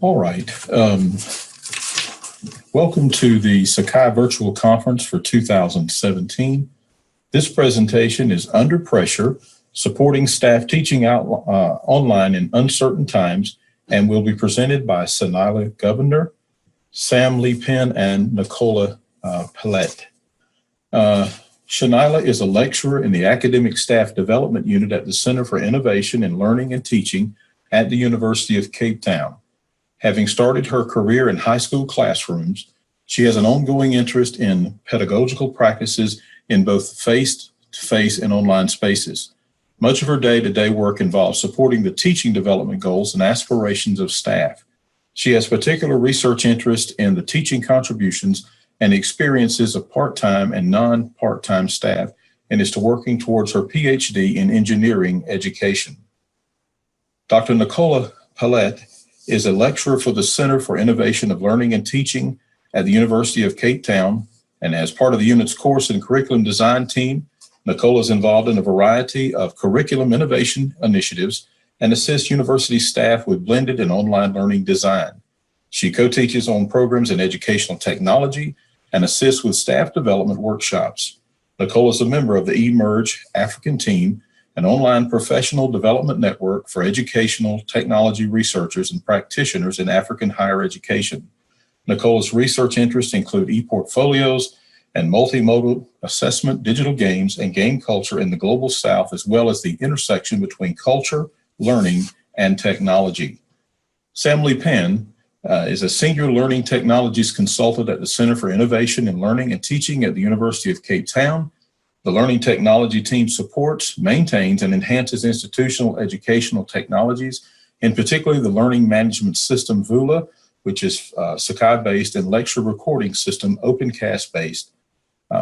All right. Welcome to the Sakai Virtual Conference for 2017. This presentation is Under Pressure, Supporting Staff Teaching Online in Uncertain Times, and will be presented by Sanila Govender, Sam Lee Penn, and Nicola Pallette. Sanila is a lecturer in the Academic Staff Development Unit at the Center for Innovation in Learning and Teaching at the University of Cape Town. Having started her career in high school classrooms, she has an ongoing interest in pedagogical practices in both face-to-face and online spaces. Much of her day-to-day work involves supporting the teaching development goals and aspirations of staff. She has particular research interest in the teaching contributions and experiences of part-time and non-part-time staff, and is working towards her PhD in engineering education. Dr. Nicola Pallette is a lecturer for the Center for Innovation of Learning and Teaching at the University of Cape Town, and as part of the unit's course and curriculum design team, Nicola is involved in a variety of curriculum innovation initiatives and assists university staff with blended and online learning design. She co-teaches on programs in educational technology and assists with staff development workshops. Nicola is a member of the eMERGE African Team, an online professional development network for educational technology researchers and practitioners in African higher education. Nicola's research interests include e-portfolios and multimodal assessment, digital games, and game culture in the Global South, as well as the intersection between culture, learning, and technology. Sam Lee Penn is a senior learning technologies consultant at the Center for Innovation in Learning and Teaching at the University of Cape Town. The Learning Technology team supports, maintains, and enhances institutional educational technologies, in particular the Learning Management System, VULA, which is Sakai-based, and lecture recording system, OpenCast-based.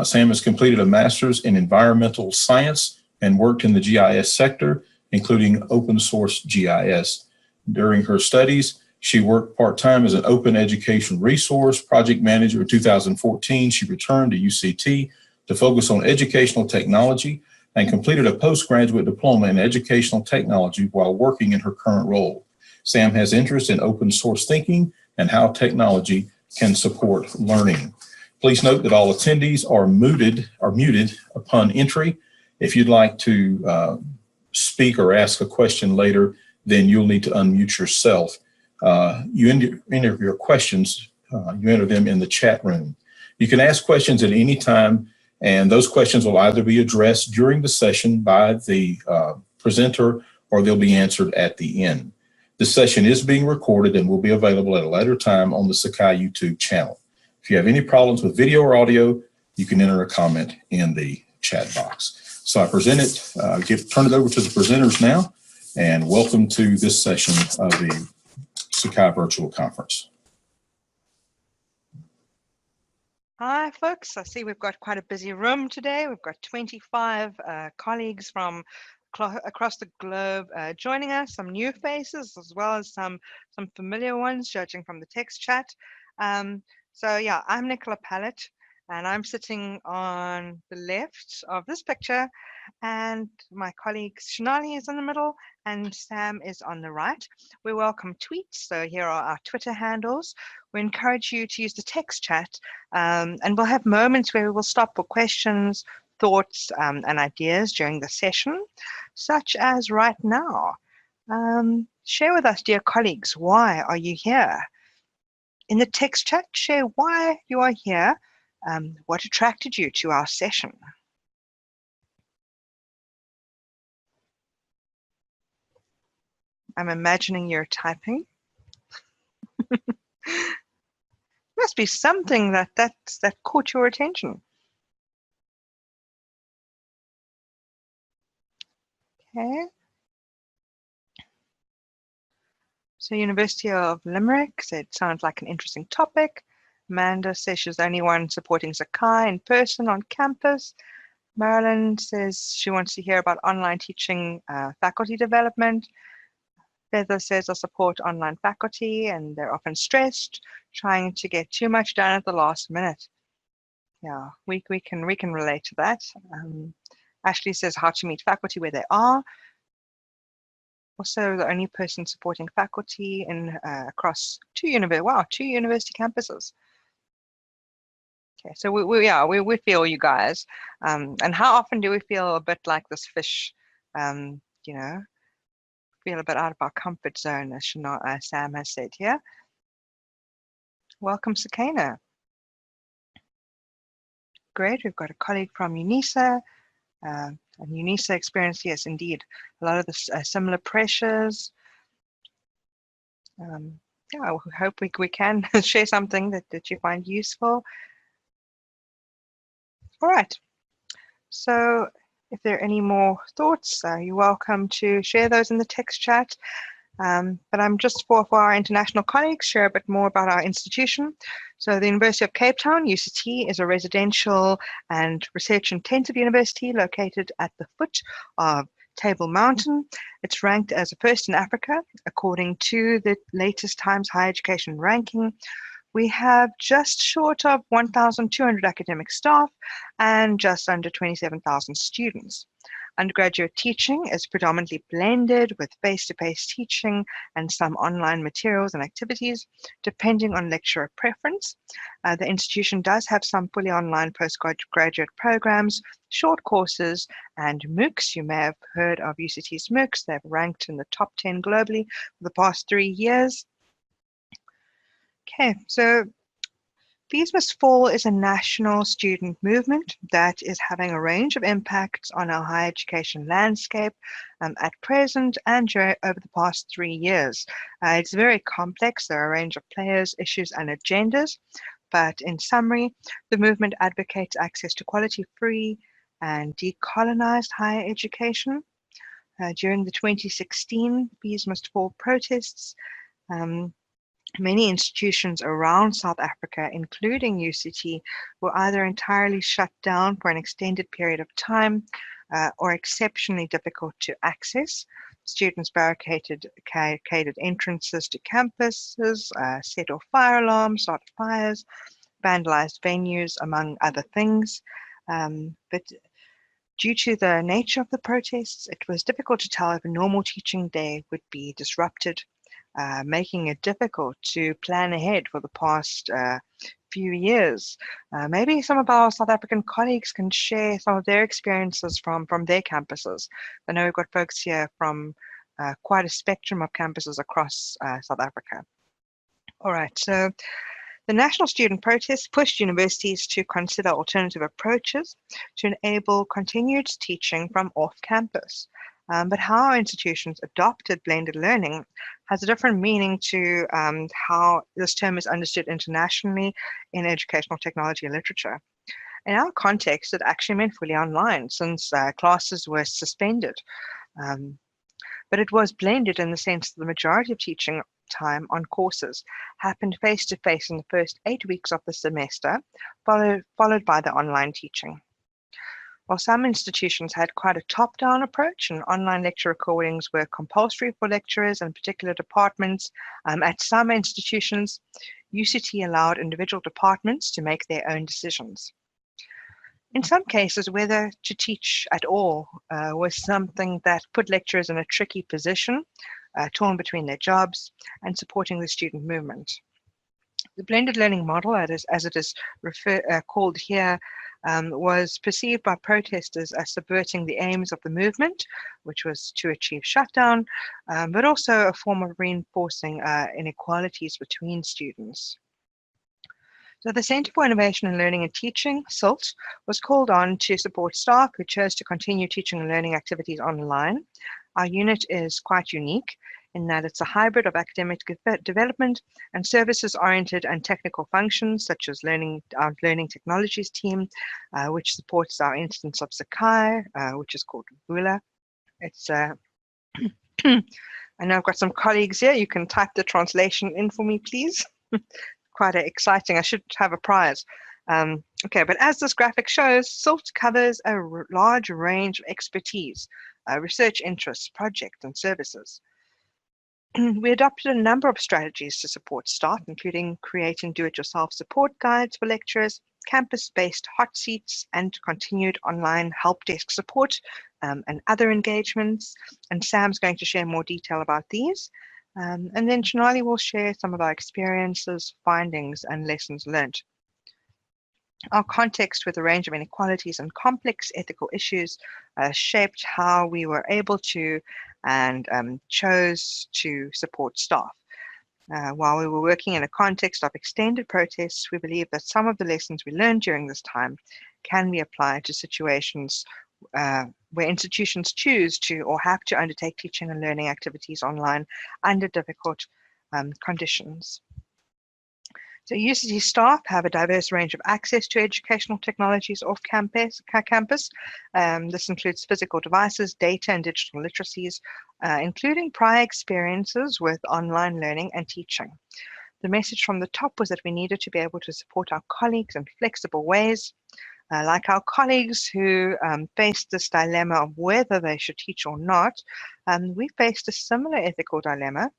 Sam has completed a master's in environmental science and worked in the GIS sector, including open source GIS. During her studies, she worked part-time as an open education resource project manager. In 2014, she returned to UCT to focus on educational technology and completed a postgraduate diploma in educational technology while working in her current role. Sam has interest in open source thinking and how technology can support learning. Please note that all attendees are muted upon entry. If you'd like to speak or ask a question later, then you'll need to unmute yourself. You enter your questions, you enter them in the chat room. You can ask questions at any time, and those questions will either be addressed during the session by the presenter, or they'll be answered at the end. This session is being recorded and will be available at a later time on the Sakai YouTube channel. If you have any problems with video or audio, you can enter a comment in the chat box. So I turn it over to the presenters now, and welcome to this session of the Sakai Virtual Conference. Hi, folks. I see we've got quite a busy room today. We've got 25 colleagues from across the globe joining us, some new faces as well as some familiar ones, judging from the text chat. So yeah, I'm Nicola Pallette, and I'm sitting on the left of this picture, and my colleague Shanali is in the middle, and Sam is on the right. We welcome tweets, so here are our Twitter handles. We encourage you to use the text chat, and we'll have moments where we will stop for questions, thoughts, and ideas during the session, such as right now. Share with us, dear colleagues, why are you here? In the text chat, share why you are here, what attracted you to our session. I'm imagining you're typing. Must be something that caught your attention. Okay. So University of Limerick said sounds like an interesting topic. Amanda says she's the only one supporting Sakai in person on campus. Marilyn says she wants to hear about online teaching faculty development. Heather says I support online faculty and they're often stressed, trying to get too much done at the last minute. Yeah, we can relate to that. Ashley says how to meet faculty where they are. Also, the only person supporting faculty in across two university campuses. Okay, so we feel you guys. And how often do we feel a bit like this fish? You know, feel a bit out of our comfort zone, as Sam has said here. Welcome, Sakina. Great, we've got a colleague from UNISA. And UNISA experience, yes, indeed, a lot of the similar pressures. Yeah, I hope we can share something that you find useful. All right. So if there are any more thoughts, you're welcome to share those in the text chat. But I'm just for our international colleagues, share a bit more about our institution. So the University of Cape Town, UCT, is a residential and research-intensive university located at the foot of Table Mountain. It's ranked as a first in Africa, according to the latest Times Higher Education ranking. We have just short of 1,200 academic staff and just under 27,000 students. Undergraduate teaching is predominantly blended with face-to-face teaching and some online materials and activities, depending on lecturer preference. The institution does have some fully online postgraduate programs, short courses, and MOOCs. You may have heard of UCT's MOOCs. They've ranked in the top 10 globally for the past 3 years. Okay, so Fees Must Fall is a national student movement that is having a range of impacts on our higher education landscape at present and over the past 3 years. It's very complex. There are a range of players, issues, and agendas. But in summary, the movement advocates access to quality, free, and decolonized higher education. During the 2016 Fees Must Fall protests, many institutions around South Africa, including UCT, were either entirely shut down for an extended period of time or exceptionally difficult to access. Students barricaded entrances to campuses, set off fire alarms, started fires, vandalized venues, among other things. But due to the nature of the protests, it was difficult to tell if a normal teaching day would be disrupted, making it difficult to plan ahead for the past few years. Maybe some of our South African colleagues can share some of their experiences from their campuses. I know we've got folks here from quite a spectrum of campuses across South Africa. All right, so the national student protests pushed universities to consider alternative approaches to enable continued teaching from off-campus. But how institutions adopted blended learning has a different meaning to how this term is understood internationally in educational technology and literature. In our context, it actually meant fully online since classes were suspended. But it was blended in the sense that the majority of teaching time on courses happened face-to-face in the first 8 weeks of the semester, followed by the online teaching. While some institutions had quite a top-down approach and online lecture recordings were compulsory for lecturers and particular departments, at some institutions, UCT allowed individual departments to make their own decisions. In some cases, whether to teach at all was something that put lecturers in a tricky position, torn between their jobs and supporting the student movement. The blended learning model, as it is called here, was perceived by protesters as subverting the aims of the movement, which was to achieve shutdown, but also a form of reinforcing inequalities between students. So the Centre for Innovation in Learning and Teaching, CILT, was called on to support staff who chose to continue teaching and learning activities online. Our unit is quite unique in that it's a hybrid of academic development and services-oriented and technical functions, such as our learning technologies team, which supports our instance of Sakai, which is called Vula. It's I know I've got some colleagues here. You can type the translation in for me, please. Quite exciting. I should have a prize. Okay, but as this graphic shows, CILT covers a large range of expertise, research interests, projects, and services. We adopted a number of strategies to support staff, including creating do-it-yourself support guides for lecturers, campus-based hot seats, and continued online help desk support and other engagements. And Sam's going to share more detail about these. And then Shanali will share some of our experiences, findings, and lessons learned. Our context with a range of inequalities and complex ethical issues shaped how we were able to and chose to support staff. While we were working in a context of extended protests, we believe that some of the lessons we learned during this time can be applied to situations where institutions choose to or have to undertake teaching and learning activities online under difficult conditions. So UCT staff have a diverse range of access to educational technologies off campus. This includes physical devices, data, and digital literacies, including prior experiences with online learning and teaching. The message from the top was that we needed to be able to support our colleagues in flexible ways. Like our colleagues who faced this dilemma of whether they should teach or not, we faced a similar ethical dilemma,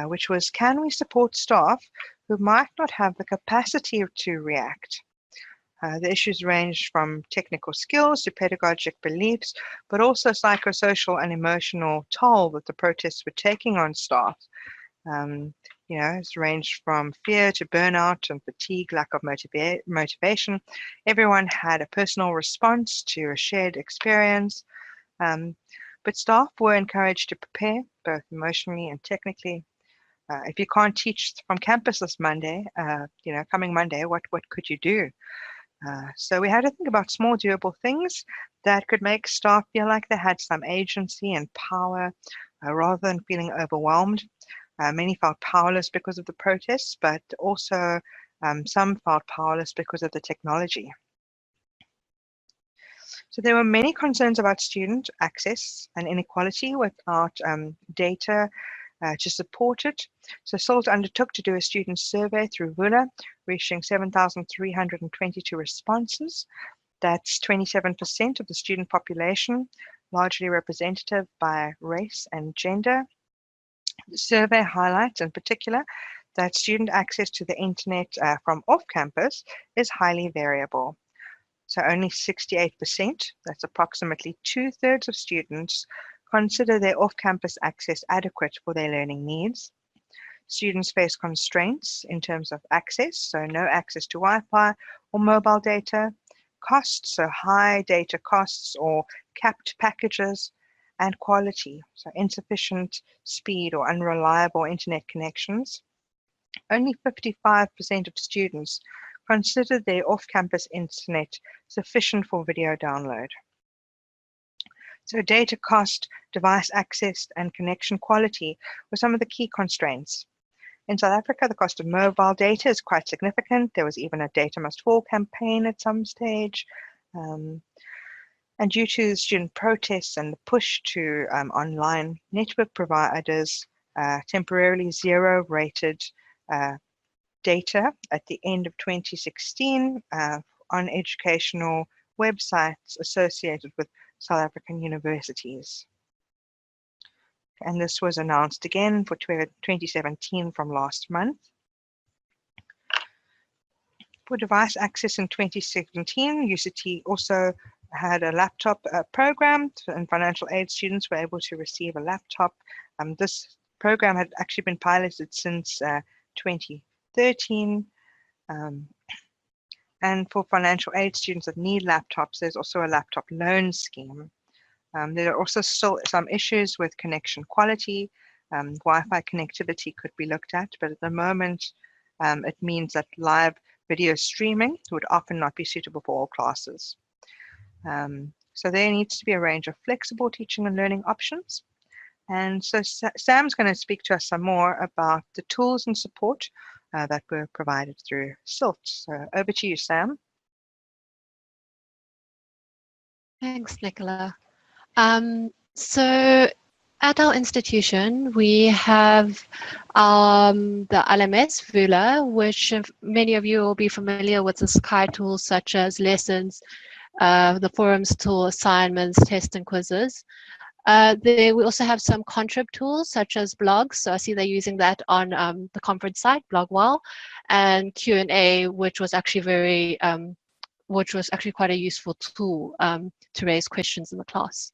which was, can we support staff who might not have the capacity to react? The issues ranged from technical skills to pedagogic beliefs, but also psychosocial and emotional toll that the protests were taking on staff. It's ranged from fear to burnout and fatigue, lack of motivation. Everyone had a personal response to a shared experience, but staff were encouraged to prepare both emotionally and technically. If you can't teach from campus this Monday, coming Monday, what could you do? So we had to think about small doable things that could make staff feel like they had some agency and power rather than feeling overwhelmed. Many felt powerless because of the protests, but also some felt powerless because of the technology. So there were many concerns about student access and inequality without data to support it. So SALT undertook to do a student survey through VULA, reaching 7,322 responses. That's 27% of the student population, largely representative by race and gender. The survey highlights in particular that student access to the internet from off campus is highly variable. So only 68%, that's approximately 2/3 of students, consider their off-campus access adequate for their learning needs. Students face constraints in terms of access, so no access to Wi-Fi or mobile data, costs, so high data costs or capped packages, and quality, so insufficient speed or unreliable internet connections. Only 55% of students consider their off-campus internet sufficient for video download. So data cost, device access, and connection quality were some of the key constraints. In South Africa, the cost of mobile data is quite significant. There was even a data must fall campaign at some stage. And due to student protests and the push to online network providers, temporarily zero-rated data at the end of 2016 on educational websites associated with South African universities. And this was announced again for 2017 from last month. For device access in 2017, UCT also had a laptop program, and financial aid students were able to receive a laptop. This program had actually been piloted since 2013. And for financial aid students that need laptops, there's also a laptop loan scheme. There are also still some issues with connection quality. Wi-Fi connectivity could be looked at, but at the moment, it means that live video streaming would often not be suitable for all classes. So there needs to be a range of flexible teaching and learning options. And so Sam's going to speak to us some more about the tools and support that were provided through SILT. So over to you, Sam. Thanks, Nicola. So at our institution, we have the LMS VULA, which many of you will be familiar with the Sky tools such as lessons, the forums tool, assignments, tests, and quizzes. We also have some contrib tools such as blogs. So I see they're using that on the conference site, Blogwell, and Q&A, which was actually quite a useful tool to raise questions in the class.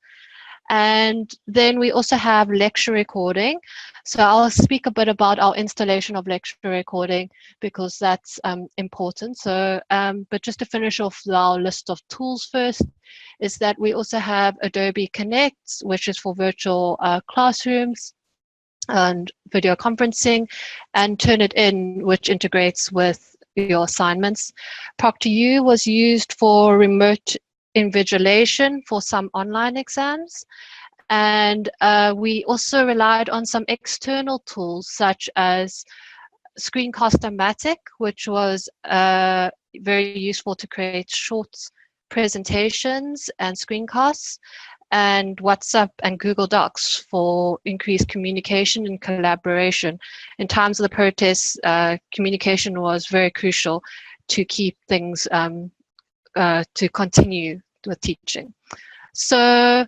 And then we also have lecture recording. So I'll speak a bit about our installation of lecture recording because that's important. So, but just to finish off our list of tools first, is that we also have Adobe Connect, which is for virtual classrooms and video conferencing, and Turnitin, which integrates with your assignments. ProctorU was used for remote invigilation for some online exams. And we also relied on some external tools such as Screencast-O-Matic, which was very useful to create short presentations and screencasts, and WhatsApp and Google Docs for increased communication and collaboration. In times of the protests, communication was very crucial to keep things to continue with teaching. So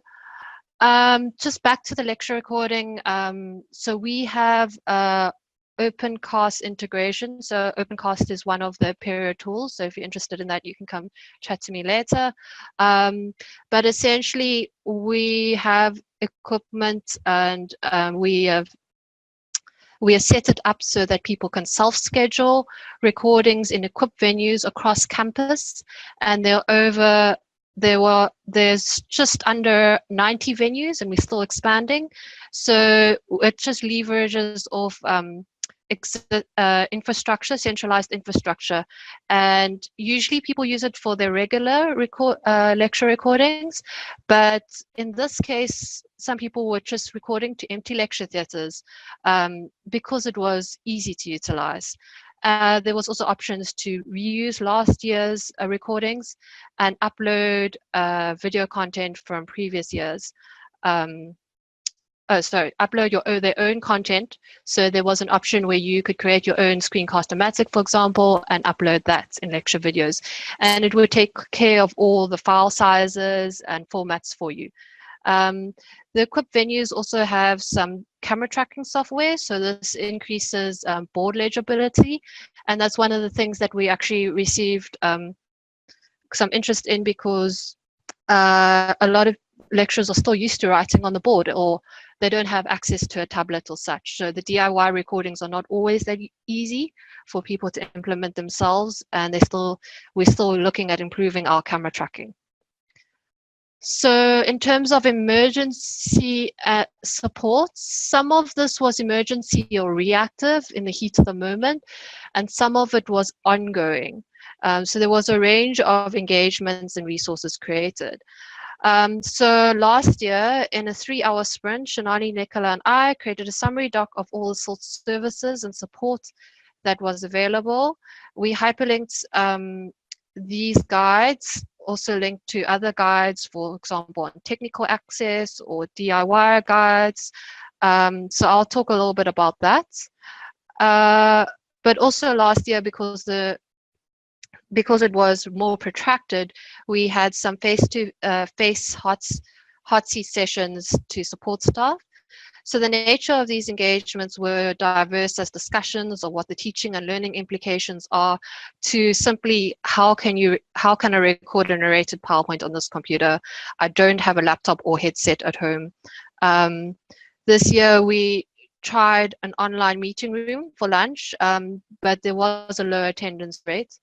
just back to the lecture recording. So we have OpenCast integration. So OpenCast is one of the Apereo tools. So if you're interested in that, you can come chat to me later. But essentially, we have equipment and we have set it up so that people can self-schedule recordings in equipped venues across campus, and there's just under 90 venues, and we're still expanding. So it just leverages off infrastructure, centralized infrastructure, and usually people use it for their regular lecture recordings, but in this case some people were just recording to empty lecture theaters because it was easy to utilize. There was also options to reuse last year's recordings and upload video content from previous years. Upload their own content. So there was an option where you could create your own Screencast-O-Matic, for example, and upload that in lecture videos. And it would take care of all the file sizes and formats for you. The equipped venues also have some camera tracking software, so this increases board legibility. And that's one of the things that we actually received some interest in, because a lot of lecturers are still used to writing on the board, or they don't have access to a tablet or such. So the DIY recordings are not always that easy for people to implement themselves, and we're still looking at improving our camera tracking. So in terms of emergency support, some of this was emergency or reactive in the heat of the moment, and some of it was ongoing. So there was a range of engagements and resources created. So last year, in a 3-hour sprint, Shanani, Nicola, and I created a summary doc of all the sorts of services and support that was available. We hyperlinked these guides, also linked to other guides, for example, on technical access or DIY guides. So I'll talk a little bit about that. But also last year, because it was more protracted, we had some face-to-face hot seat sessions to support staff. So the nature of these engagements were diverse as discussions of what the teaching and learning implications are, to simply how can I record a narrated PowerPoint on this computer? I don't have a laptop or headset at home. This year we tried an online meeting room for lunch, but there was a low attendance rate.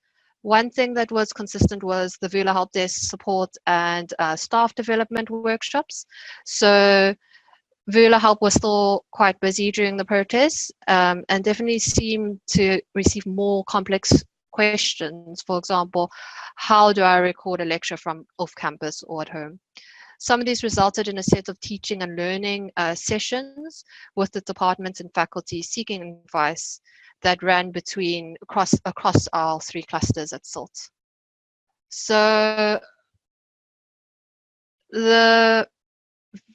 One thing that was consistent was the Vula Help Desk support and staff development workshops. So Vula Help was still quite busy during the protests, and definitely seemed to receive more complex questions. For example, how do I record a lecture from off campus or at home? Some of these resulted in a set of teaching and learning sessions with the departments and faculty seeking advice that ran across our 3 clusters at SILT. So the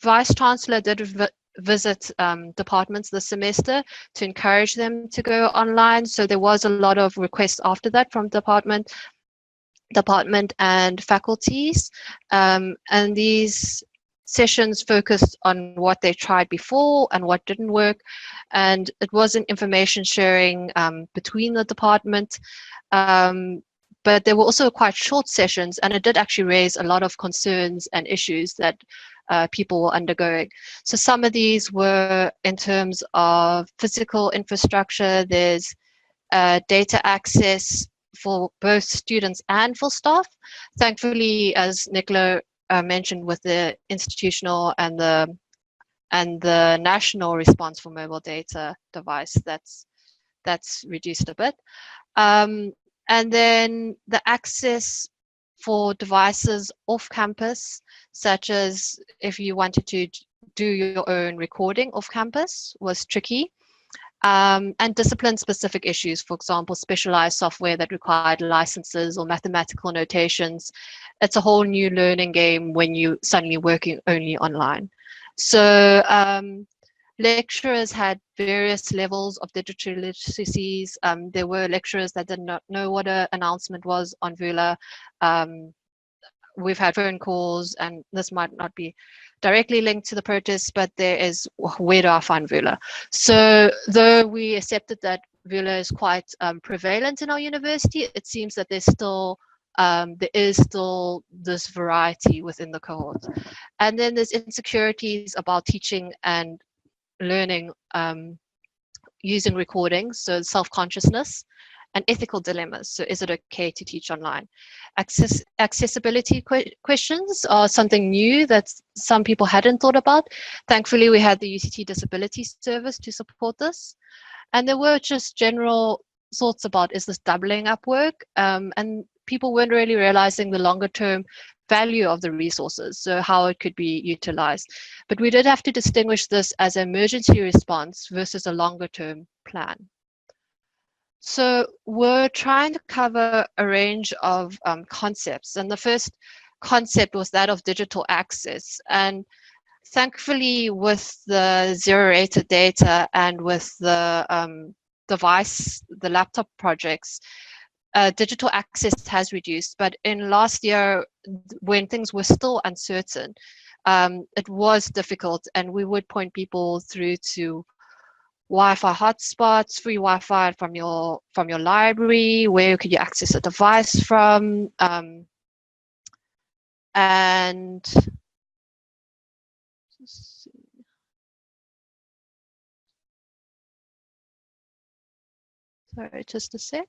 Vice Chancellor did visit departments this semester to encourage them to go online. So there was a lot of requests after that from department and faculties. And these sessions focused on what they tried before and what didn't work, and it wasn't information sharing between the department. But there were also quite short sessions, and it did actually raise a lot of concerns and issues that people were undergoing. So some of these were in terms of physical infrastructure. There's data access for both students and for staff. Thankfully, as Nicola mentioned, with the institutional and the national response for mobile data device, that's reduced a bit. And then the access for devices off campus, such as if you wanted to do your own recording off campus, was tricky. And discipline-specific issues, for example, specialized software that required licenses or mathematical notations. It's a whole new learning game when you're suddenly working only online. So lecturers had various levels of digital literacies. There were lecturers that did not know what an announcement was on Vula. We've had phone calls, and this might not be directly linked to the protest, but there is, where do I find Vula? So though we accepted that Vula is quite prevalent in our university, it seems that there is still this variety within the cohort. And then there's insecurities about teaching and learning using recordings, so self-consciousness, and ethical dilemmas. So is it okay to teach online? Accessibility questions are something new that some people hadn't thought about. Thankfully, we had the UCT Disability Service to support this. And there were just general thoughts about, is this doubling up work? And people weren't really realizing the longer term value of the resources, so how it could be utilized. But we did have to distinguish this as an emergency response versus a longer term plan. So we're trying to cover a range of concepts, and the first concept was that of digital access. And thankfully, with the zero-rated data and with the device, the laptop projects, digital access has reduced. But in last year, when things were still uncertain, it was difficult, and we would point people through to Wi-Fi hotspots, free Wi-Fi from your library, where could you access a device from, and sorry, just a sec.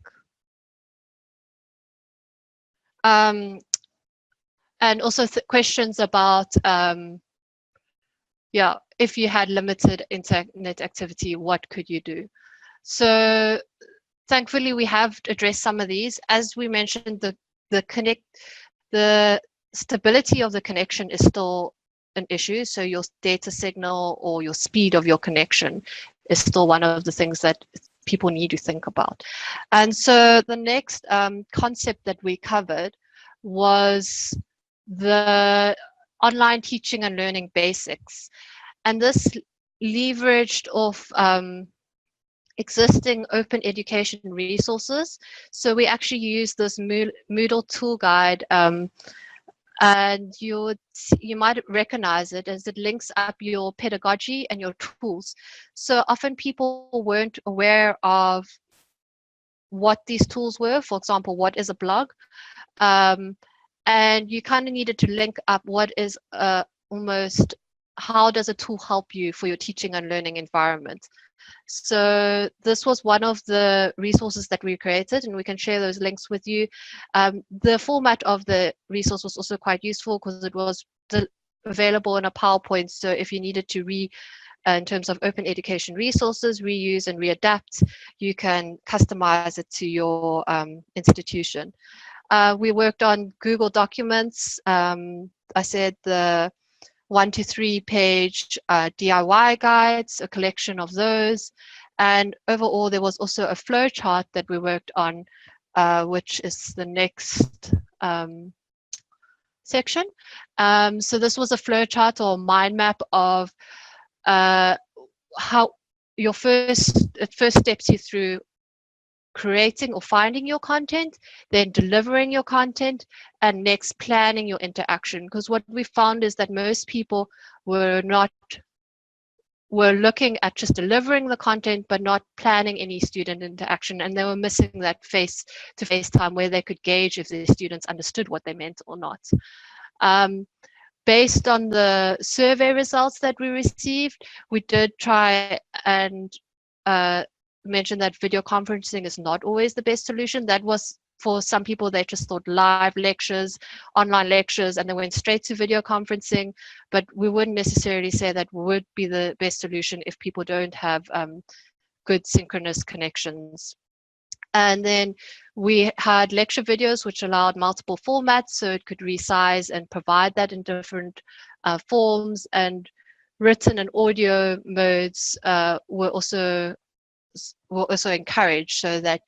And also questions about, if you had limited internet activity, what could you do? So thankfully, we have addressed some of these. As we mentioned, the stability of the connection is still an issue. So your data signal or your speed of your connection is still one of the things that people need to think about. And so the next concept that we covered was the online teaching and learning basics. And this leveraged off existing open education resources. So we actually use this Moodle tool guide, and you might recognize it as it links up your pedagogy and your tools. So often people weren't aware of what these tools were. For example, what is a blog? And you kind of needed to link up what is almost, how does a tool help you for your teaching and learning environment? So this was one of the resources that we created, and we can share those links with you. The format of the resource was also quite useful because it was available in a PowerPoint. So if you needed to in terms of open education resources, reuse and readapt, you can customize it to your institution. We worked on Google Documents. I said the 1 to 3 page DIY guides, a collection of those. And overall, there was also a flowchart that we worked on, which is the next section. So this was a flowchart or mind map of how it first steps you through creating or finding your content, then delivering your content, and next planning your interaction. Because what we found is that most people were looking at just delivering the content, but not planning any student interaction, and they were missing that face-to-face time where they could gauge if the students understood what they meant or not. Based on the survey results that we received, we did try and mention that video conferencing is not always the best solution. That was for some people, they just thought live lectures, online lectures, and they went straight to video conferencing. But we wouldn't necessarily say that would be the best solution if people don't have good synchronous connections. And then we had lecture videos, which allowed multiple formats, so it could resize and provide that in different forms. And written and audio modes were also encouraged, so that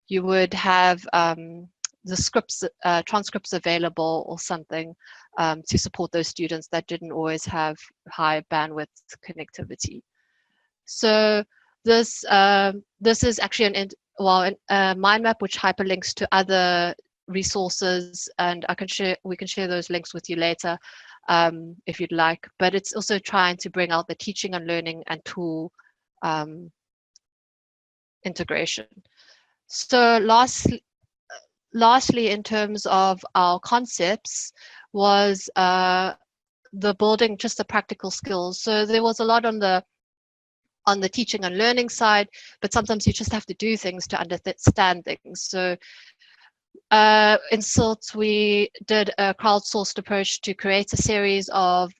you would have the scripts, transcripts available or something to support those students that didn't always have high bandwidth connectivity. So this is actually a mind map which hyperlinks to other resources, and we can share those links with you later if you'd like. But it's also trying to bring out the teaching and learning and tool integration. So lastly, in terms of our concepts, was the building just the practical skills. So there was a lot on the teaching and learning side, but sometimes you just have to do things to understand things. So in SILT, we did a crowdsourced approach to create a series of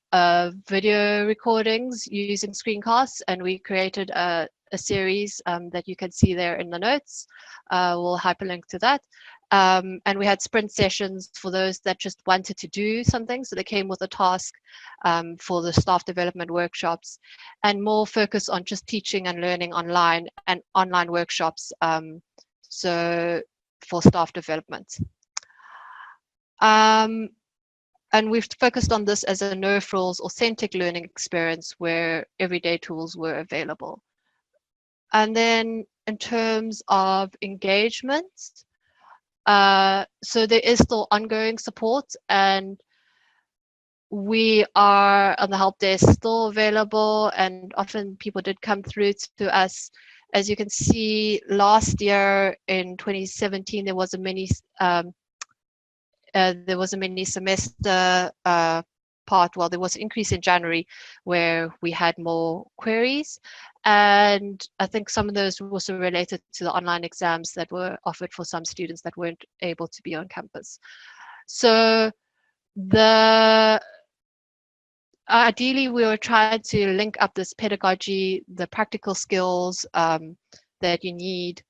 video recordings using screencasts, and we created a series that you can see there in the notes. We'll hyperlink to that. And we had sprint sessions for those that just wanted to do something. So they came with a task for the staff development workshops, and more focus on just teaching and learning online and online workshops. So for staff development. And we've focused on this as a no-frills, authentic learning experience where everyday tools were available. And then in terms of engagement, so there is still ongoing support, and we are on the help desk still available, and often people did come through to us. As you can see, last year in 2017, there was a mini semester part. Well, there was an increase in January where we had more queries, and I think some of those were also related to the online exams that were offered for some students that weren't able to be on campus. So ideally, we were trying to link up this pedagogy, the practical skills that you need,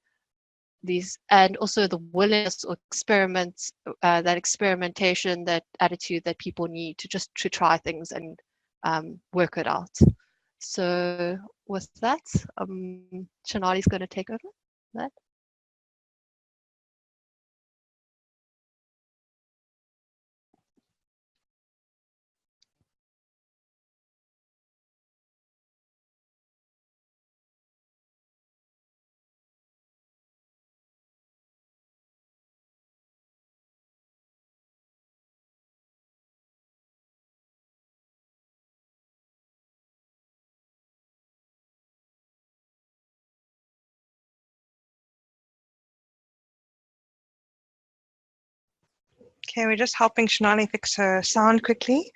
and also the willingness or experiments, that experimentation, that attitude that people need to try things and work it out. So with that, Shanali's going to take over that. Okay, we're just helping Shanali fix her sound quickly.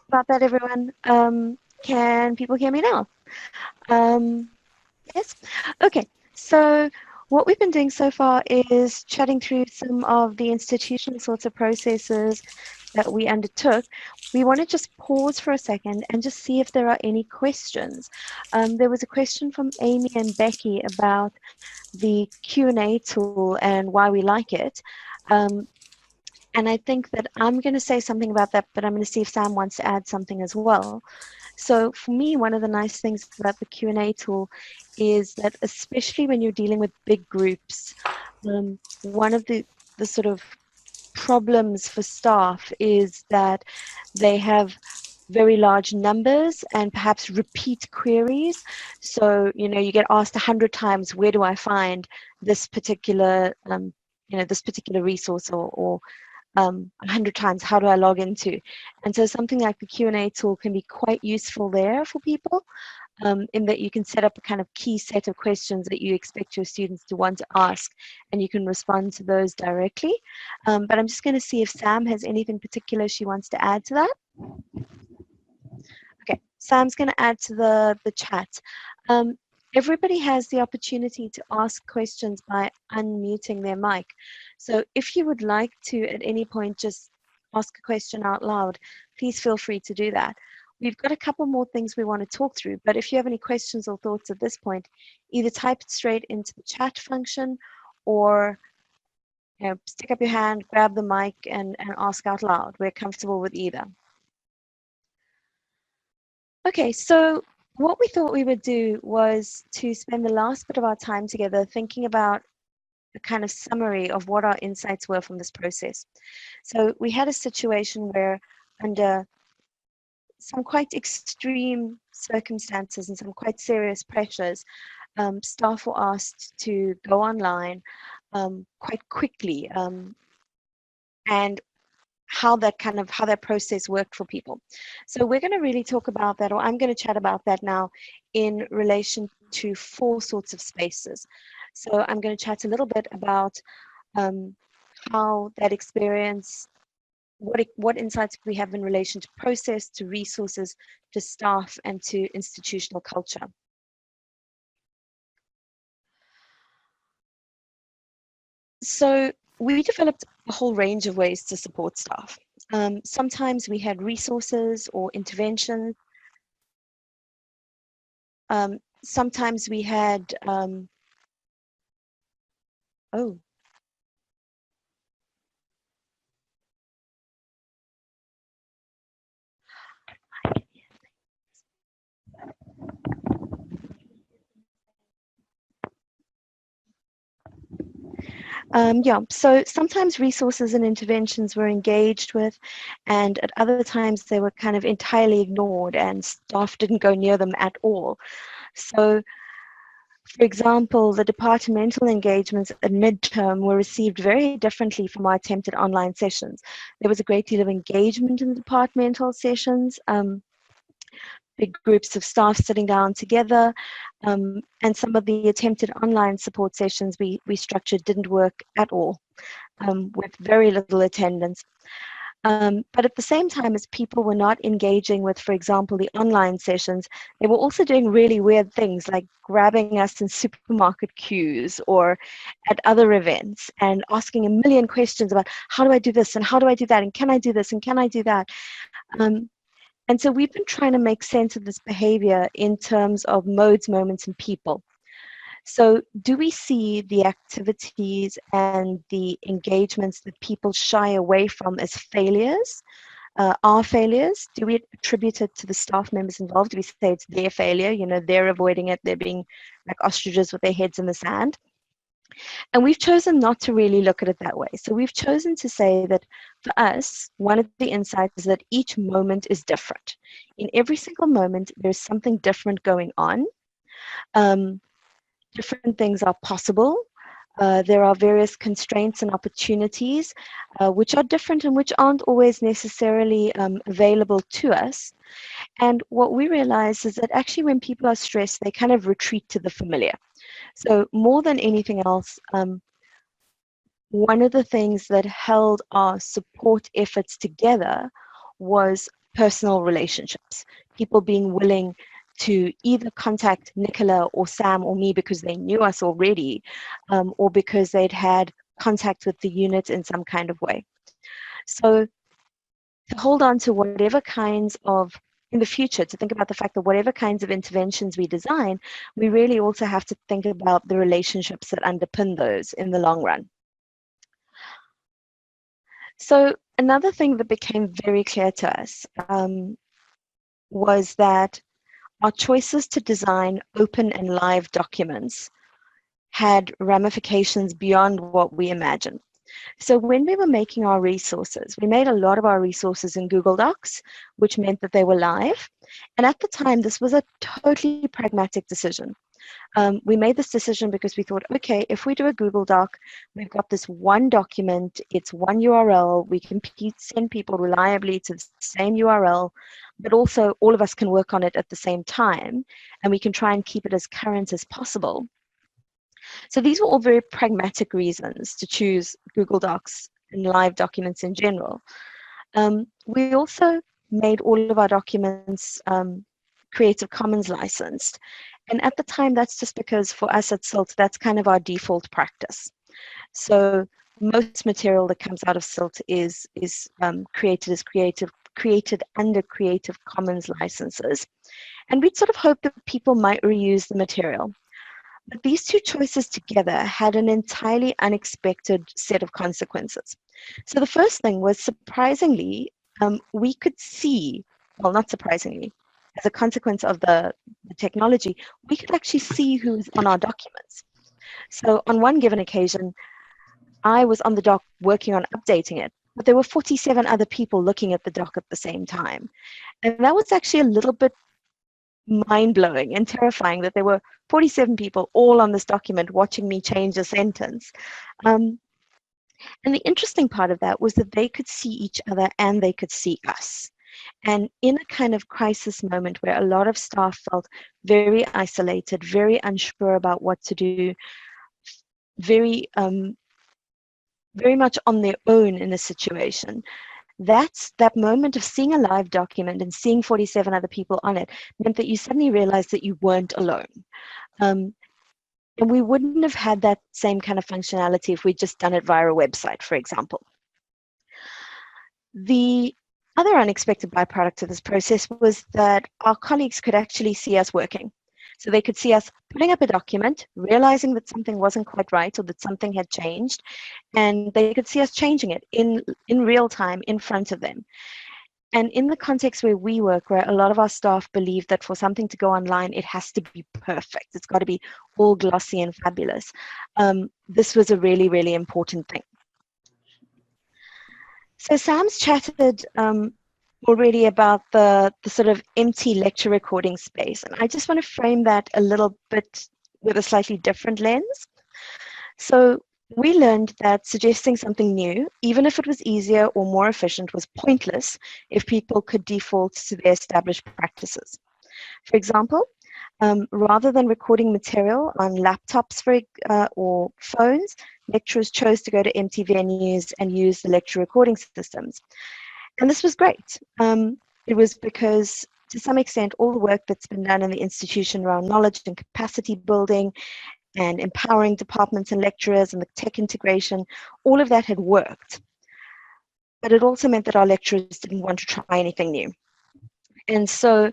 About that, everyone. Can people hear me now? Yes? Okay, so what we've been doing so far is chatting through some of the institutional sorts of processes that we undertook. We want to just pause for a second and just see if there are any questions. There was a question from Amy and Becky about the Q&A tool and why we like it. And I think that I'm going to say something about that, but I'm going to see if Sam wants to add something as well. So for me, one of the nice things about the Q&A tool is that especially when you're dealing with big groups, one of the sort of problems for staff is that they have very large numbers and perhaps repeat queries. So, you know, you get asked 100 times, where do I find this particular, this particular resource, or 100 times, how do I log into? And so something like the Q&A tool can be quite useful there for people, in that you can set up a kind of key set of questions that you expect your students to want to ask, and you can respond to those directly. But I'm just going to see if Sam has anything particular she wants to add to that. Okay, Sam's going to add to the chat. Everybody has the opportunity to ask questions by unmuting their mic. So if you would like to at any point just ask a question out loud, please feel free to do that. We've got a couple more things we want to talk through, but if you have any questions or thoughts at this point, either type it straight into the chat function, or stick up your hand, grab the mic, and ask out loud. We're comfortable with either. Okay, so what we thought we would do was to spend the last bit of our time together thinking about a kind of summary of what our insights were from this process. So we had a situation where, under some quite extreme circumstances and some quite serious pressures, staff were asked to go online quite quickly, and how that process worked for people. So we're going to really talk about that, or I'm going to chat about that now in relation to 4 sorts of spaces. So I'm going to chat a little bit about how that experience, what insights we have in relation to process, to resources, to staff, and to institutional culture. So we developed a whole range of ways to support staff. Sometimes we had resources or interventions. Sometimes we had, so sometimes resources and interventions were engaged with, and at other times they were kind of entirely ignored and staff didn't go near them at all. So, for example, the departmental engagements at midterm were received very differently from our attempted online sessions. There was a great deal of engagement in the departmental sessions, big groups of staff sitting down together, and some of the attempted online support sessions we structured didn't work at all, with very little attendance. But at the same time as people were not engaging with, for example, the online sessions, they were also doing really weird things like grabbing us in supermarket queues or at other events and asking a million questions about how do I do this and how do I do that and can I do this and can I do that. And so we've been trying to make sense of this behavior in terms of modes, moments, and people. So do we see the activities and the engagements that people shy away from as failures, are failures? Do we attribute it to the staff members involved? Do we say it's their failure? You know, they're avoiding it. They're being like ostriches with their heads in the sand. And we've chosen not to really look at it that way. So we've chosen to say that for us, one of the insights is that each moment is different. In every single moment, there's something different going on. Different things are possible. There are various constraints and opportunities which are different and which aren't always necessarily available to us. And what we realize is that actually when people are stressed, they kind of retreat to the familiar. So more than anything else, one of the things that held our support efforts together was personal relationships. People being willing to either contact Nicola or Sam or me because they knew us already, or because they'd had contact with the unit in some kind of way. So to hold on to whatever kinds of, in the future, to think about the fact that whatever kinds of interventions we design, we really also have to think about the relationships that underpin those in the long run. So another thing that became very clear to us was that our choices to design open and live documents had ramifications beyond what we imagined. So when we were making our resources, we made a lot of our resources in Google Docs, which meant that they were live. And at the time, this was a totally pragmatic decision. We made this decision because we thought, okay, if we do a Google Doc, we've got this one document, it's one URL, we can send people reliably to the same URL, but also all of us can work on it at the same time, and we can try and keep it as current as possible. So these were all very pragmatic reasons to choose Google Docs and live documents in general. We also made all of our documents Creative Commons licensed. And at the time, that's just because for us at SILT, that's kind of our default practice. So most material that comes out of SILT is created under Creative Commons licenses. And we'd sort of hope that people might reuse the material. But these two choices together had an entirely unexpected set of consequences. So the first thing was, surprisingly, we could see, well, not surprisingly, as a consequence of the technology, we could actually see who's on our documents. So on one given occasion, I was on the doc working on updating it, but there were 47 other people looking at the doc at the same time. And that was actually a little bit mind-blowing and terrifying, that there were 47 people all on this document watching me change a sentence. And the interesting part of that was that they could see each other and they could see us. And in a kind of crisis moment where a lot of staff felt very isolated, very unsure about what to do, very much on their own in a situation, that moment of seeing a live document and seeing 47 other people on it meant that you suddenly realized that you weren't alone. And we wouldn't have had that same kind of functionality if we'd just done it via a website, for example. The other unexpected byproduct of this process was that our colleagues could actually see us working. So they could see us putting up a document, realizing that something wasn't quite right or that something had changed, and they could see us changing it in real time in front of them. And in the context where we work, where a lot of our staff believe that for something to go online, it has to be perfect. It's got to be all glossy and fabulous. This was a really, really important thing. So Sam's chatted already about the sort of empty lecture recording space. And I just want to frame that a little bit with a slightly different lens. So we learned that suggesting something new, even if it was easier or more efficient, was pointless if people could default to their established practices. For example, rather than recording material on laptops or phones, lecturers chose to go to empty venues and use the lecture recording systems. And this was great. It was because, to some extent, all the work that's been done in the institution around knowledge and capacity building and empowering departments and lecturers and the tech integration, all of that had worked. But it also meant that our lecturers didn't want to try anything new. And so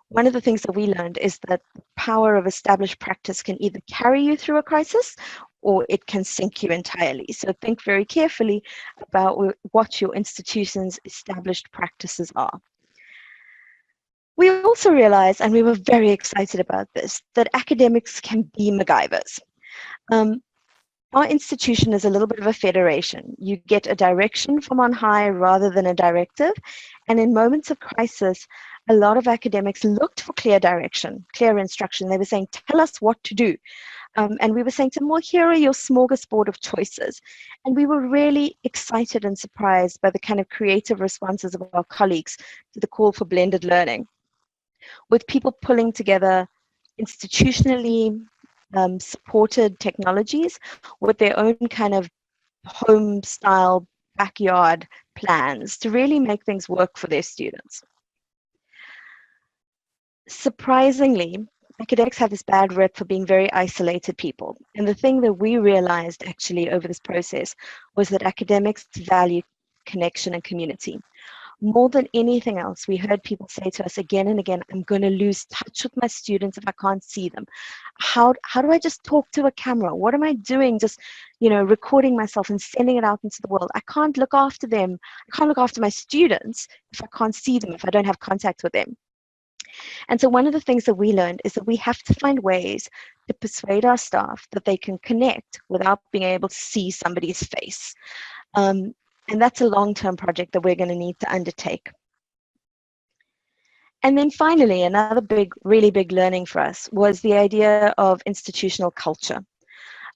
one of the things that we learned is that the power of established practice can either carry you through a crisis or it can sink you entirely. So think very carefully about what your institution's established practices are. We also realized, and we were very excited about this, that academics can be MacGyvers. Our institution is a little bit of a federation. You get a direction from on high rather than a directive. And in moments of crisis, a lot of academics looked for clear direction, clear instruction. They were saying, tell us what to do. And we were saying to them, well, here are your smorgasbord of choices. And we were really excited and surprised by the kind of creative responses of our colleagues to the call for blended learning, with people pulling together institutionally supported technologies with their own kind of home style backyard plans to really make things work for their students. Surprisingly, academics have this bad rep for being very isolated people. And the thing that we realized actually over this process was that academics value connection and community. More than anything else, we heard people say to us again and again, I'm going to lose touch with my students if I can't see them. How do I just talk to a camera? What am I doing? Just, recording myself and sending it out into the world. I can't look after them. I can't look after my students if I can't see them, if I don't have contact with them. And so one of the things that we learned is that we have to find ways to persuade our staff that they can connect without being able to see somebody's face. And that's a long-term project that we're going to need to undertake. And then finally, another really big learning for us was the idea of institutional culture.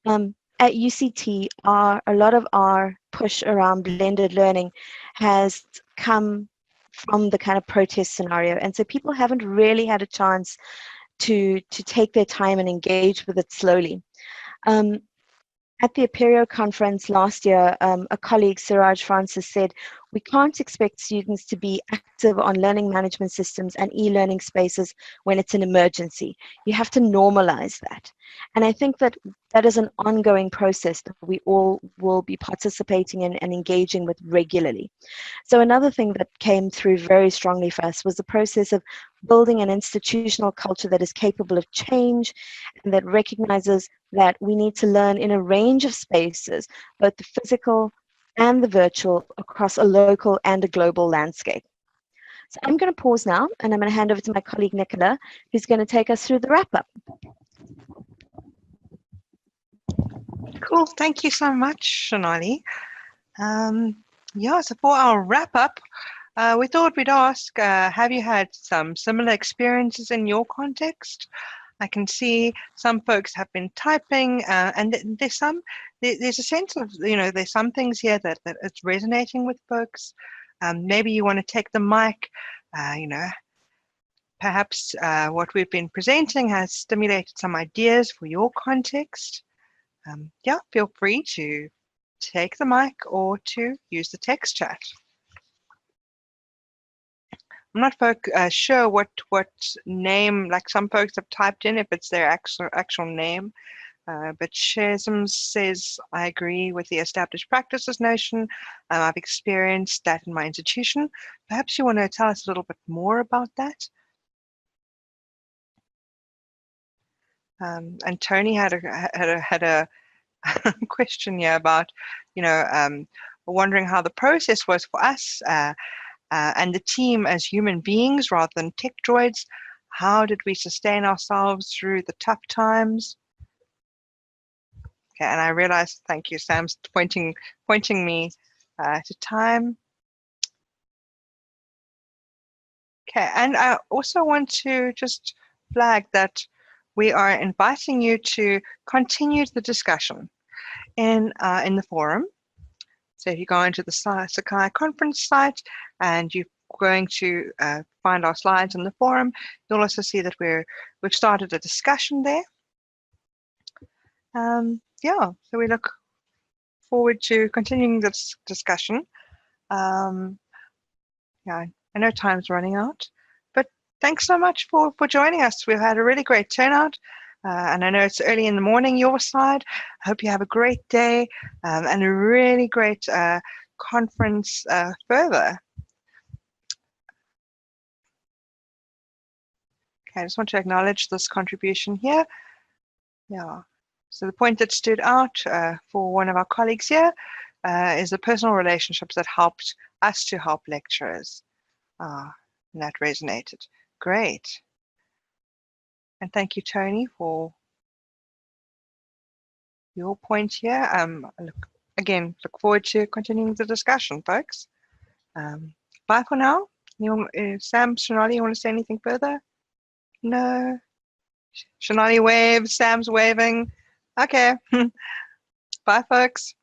At UCT, a lot of our push around blended learning has come from the kind of protest scenario. And so people haven't really had a chance to take their time and engage with it slowly. At the Apereo conference last year, a colleague, Siraj Francis, said, we can't expect students to be active on learning management systems and e-learning spaces when it's an emergency. You have to normalize that. And I think that that is an ongoing process that we all will be participating in and engaging with regularly. So another thing that came through very strongly for us was the process of building an institutional culture that is capable of change and that recognizes that we need to learn in a range of spaces, both the physical and the virtual, across a local and a global landscape. So I'm going to pause now, and I'm going to hand over to my colleague Nicola, who's going to take us through the wrap-up. Cool. Thank you so much, Shonali. Yeah, so for our wrap-up, we thought we'd ask, have you had some similar experiences in your context? I can see some folks have been typing, and there's a sense of, there's some things here that it's resonating with folks. Maybe you want to take the mic, perhaps what we've been presenting has stimulated some ideas for your context. Yeah, feel free to take the mic or to use the text chat. I'm not sure what name, like some folks have typed in, if it's their actual name, but Shazam says, I agree with the established practices notion. I've experienced that in my institution. Perhaps you want to tell us a little bit more about that. And Tony had a question here about, wondering how the process was for us and the team as human beings rather than tech droids. How did we sustain ourselves through the tough times? Okay, and I realized, thank you, Sam's pointing me to time. Okay, and I also want to just flag that we are inviting you to continue the discussion in the forum. So if you go into the Sakai conference site and you're going to find our slides in the forum, you'll also see that we've started a discussion there. Yeah, so we look forward to continuing this discussion. Yeah, I know time's running out, but thanks so much for joining us. We've had a really great turnout. And I know it's early in the morning your side. I hope you have a great day and a really great conference further. Okay, I just want to acknowledge this contribution here. Yeah, so the point that stood out for one of our colleagues here is the personal relationships that helped us to help lecturers. And that resonated. Great. And thank you, Tony, for your point here. Look forward to continuing the discussion, folks. Bye for now. Sam, Shonali, you want to say anything further? No. Shonali waves, Sam's waving. Okay. Bye, folks.